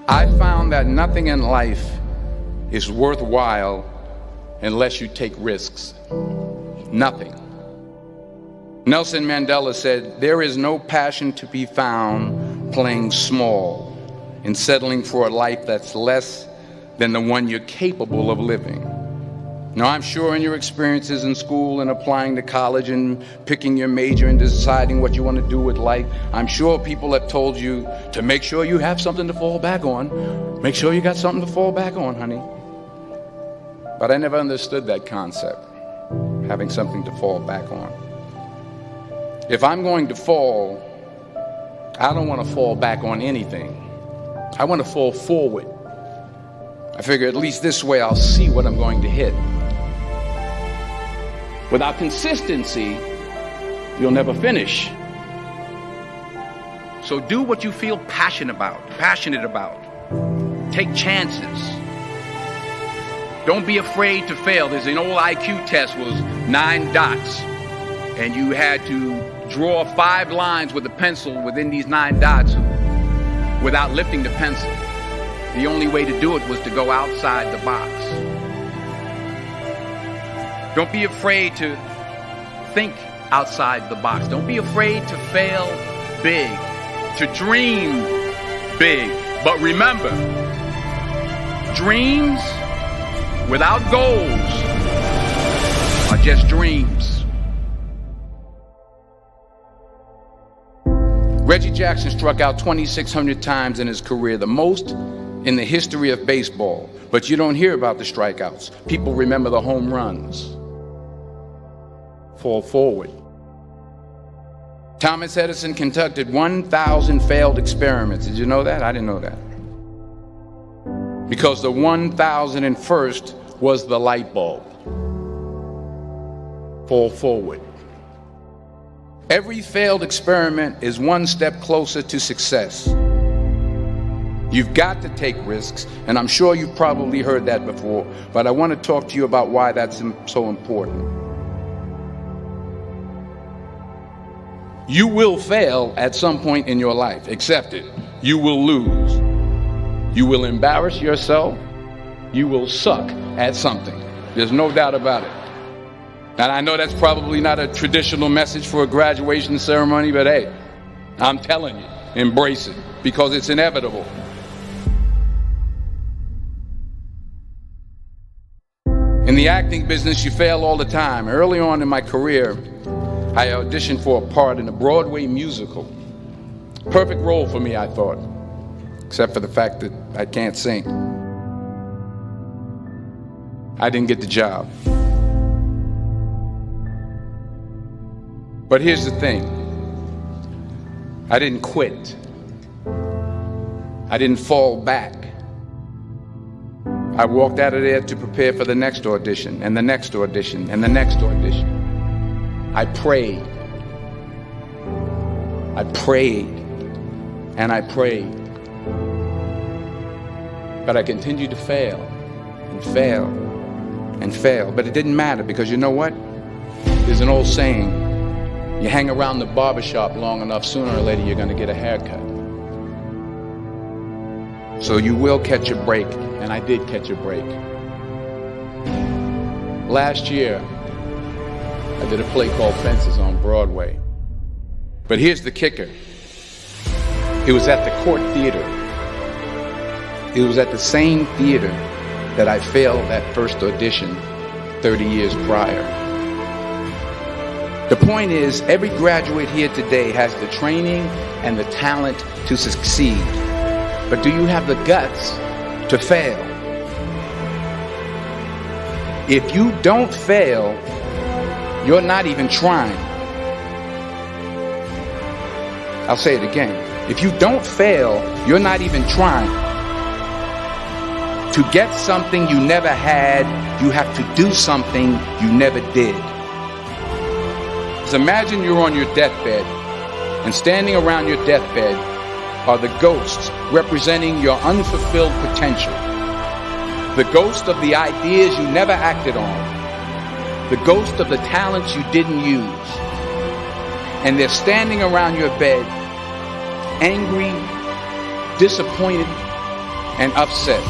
I found that nothing in life is worthwhile unless you take risks. Nothing. Nelson Mandela said, "There is no passion to be found playing small and settling for a life that's less than the one you're capable of living." Now, I'm sure in your experiences in school and applying to college and picking your major and deciding what you want to do with life, I'm sure people have told you to make sure you have something to fall back on. Make sure you got something to fall back on, honey. But I never understood that concept, having something to fall back on. If I'm going to fall, I don't want to fall back on anything. I want to fall forward. I figure at least this way I'll see what I'm going to hit. Without consistency, you'll never finish. So do what you feel passionate about. Take chances. Don't be afraid to fail. There's an old IQ test was 9 dots, and you had to draw 5 lines with a pencil within these 9 dots without lifting the pencil. The only way to do it was to go outside the box. Don't be afraid to think outside the box. Don't be afraid to fail big, to dream big. But remember, dreams without goals are just dreams. Reggie Jackson struck out 2,600 times in his career, the most in the history of baseball. But you don't hear about the strikeouts. People remember the home runs. Fall forward. Thomas Edison conducted 1,000 failed experiments. Did you know that? I didn't know that. Because the 1,001st was the light bulb. Fall forward. Every failed experiment is one step closer to success. You've got to take risks, and I'm sure you've probably heard that before, but I want to talk to you about why that's so important. You will fail at some point in your life. Accept it. You will lose. You will embarrass yourself. You will suck at something. There's no doubt about it. And I know that's probably not a traditional message for a graduation ceremony, but hey, I'm telling you, embrace it, because it's inevitable. In the acting business, you fail all the time. Early on in my career, I auditioned for a part in a Broadway musical. Perfect role for me, I thought, except for the fact that I can't sing. I didn't get the job. But here's the thing. I didn't quit. I didn't fall back. I walked out of there to prepare for the next audition, and the next audition, and the next audition. I prayed. I prayed. And I prayed. But I continued to fail and fail and fail. But it didn't matter, because you know what? There's an old saying, you hang around the barbershop long enough, sooner or later you're going to get a haircut. So you will catch a break, and I did catch a break. Last year, I did a play called Fences on Broadway. But here's the kicker. It was at the Court Theater. It was at the same theater that I failed that first audition 30 years prior. The point is, every graduate here today has the training and the talent to succeed. But do you have the guts to fail? If you don't fail, you're not even trying. I'll say it again. If you don't fail, you're not even trying. To get something you never had, you have to do something you never did. Just imagine you're on your deathbed, and standing around your deathbed are the ghosts representing your unfulfilled potential. The ghost of the ideas you never acted on. The ghost of the talents you didn't use. And they're standing around your bed, angry, disappointed, and upset.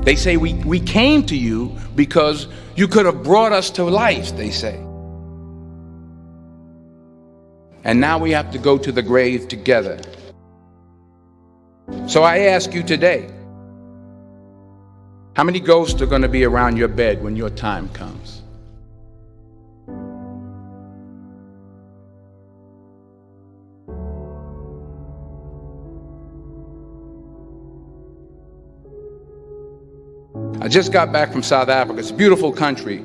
They say we came to you because you could have brought us to life, they say. And now we have to go to the grave together. So I ask you today, how many ghosts are going to be around your bed when your time comes? I just got back from South Africa. It's a beautiful country,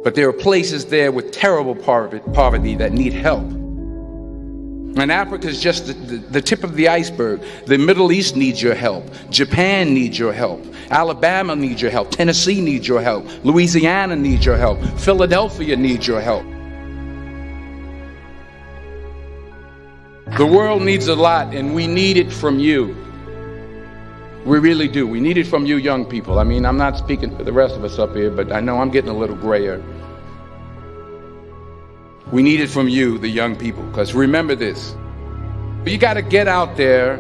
but there are places there with terrible poverty that need help. And Africa is just the tip of the iceberg. The Middle East needs your help. Japan needs your help. Alabama needs your help. Tennessee needs your help. Louisiana needs your help. Philadelphia needs your help. The world needs a lot, and we need it from you. We really do. We need it from you young people. I mean, I'm not speaking for the rest of us up here, but I know I'm getting a little grayer. We need it from you, the young people, because remember this. You got to get out there.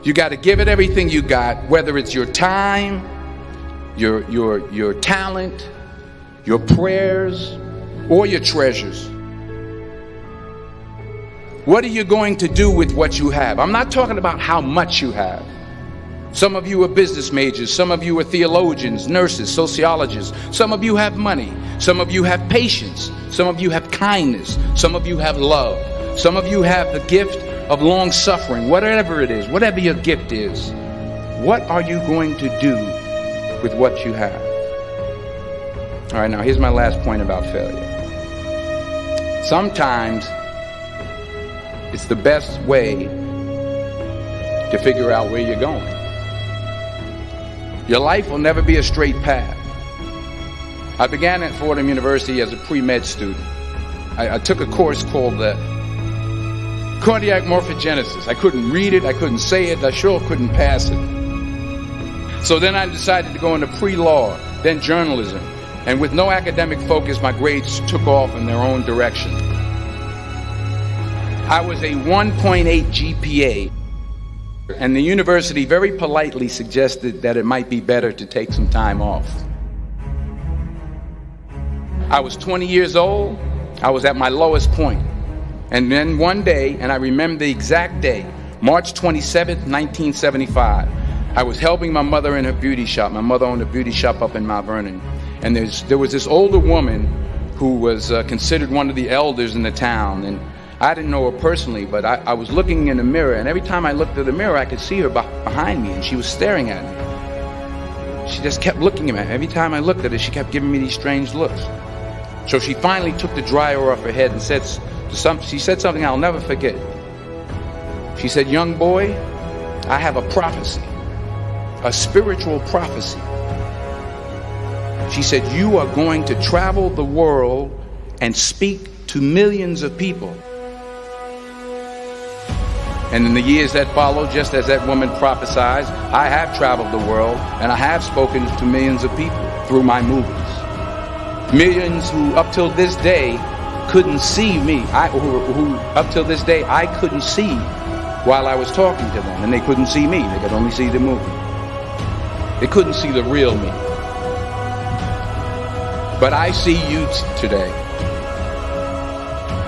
You got to give it everything you got, whether it's your time, your talent, your prayers, or your treasures. What are you going to do with what you have? I'm not talking about how much you have. Some of you are business majors. Some of you are theologians, nurses, sociologists. Some of you have money. Some of you have patience. Some of you have kindness. Some of you have love. Some of you have the gift of long suffering. Whatever it is, whatever your gift is, what are you going to do with what you have? All right, now here's my last point about failure. Sometimes it's the best way to figure out where you're going. Your life will never be a straight path. I began at Fordham University as a pre-med student. I took a course called cardiac morphogenesis. I couldn't read it, I couldn't say it, I sure couldn't pass it. So then I decided to go into pre-law, then journalism. And with no academic focus, my grades took off in their own direction. I was a 1.8 GPA. And the university very politely suggested that it might be better to take some time off. I was 20 years old. I was at my lowest point. And then one day, and I remember the exact day, March 27th, 1975, I was helping my mother in her beauty shop. My mother owned a beauty shop up in Mount Vernon. And there was this older woman who was considered one of the elders in the town. And I didn't know her personally, but I was looking in the mirror, and every time I looked at the mirror, I could see her behind me, and she was staring at me. She just kept looking at me. Every time I looked at her, she kept giving me these strange looks. So she finally took the dryer off her head and she said something I'll never forget. She said, "Young boy, I have a prophecy, a spiritual prophecy." She said, "You are going to travel the world and speak to millions of people." And in the years that followed, just as that woman prophesied, I have traveled the world and I have spoken to millions of people through my movies. Millions who up till this day couldn't see me, who up till this day I couldn't see while I was talking to them, and they couldn't see me, they could only see the movie. They couldn't see the real me. But I see you today,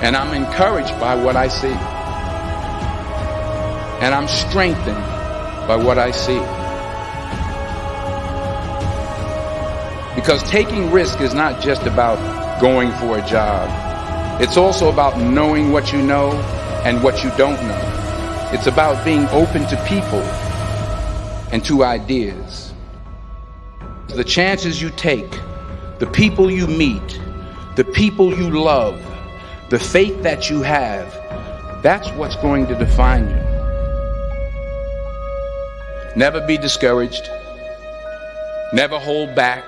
and I'm encouraged by what I see. And I'm strengthened by what I see. Because taking risk is not just about going for a job. It's also about knowing what you know and what you don't know. It's about being open to people and to ideas. The chances you take, the people you meet, the people you love, the faith that you have, that's what's going to define you. Never be discouraged. Never hold back.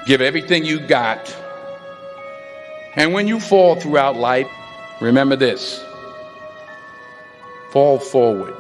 Give everything you got. And when you fall throughout life, remember this: fall forward.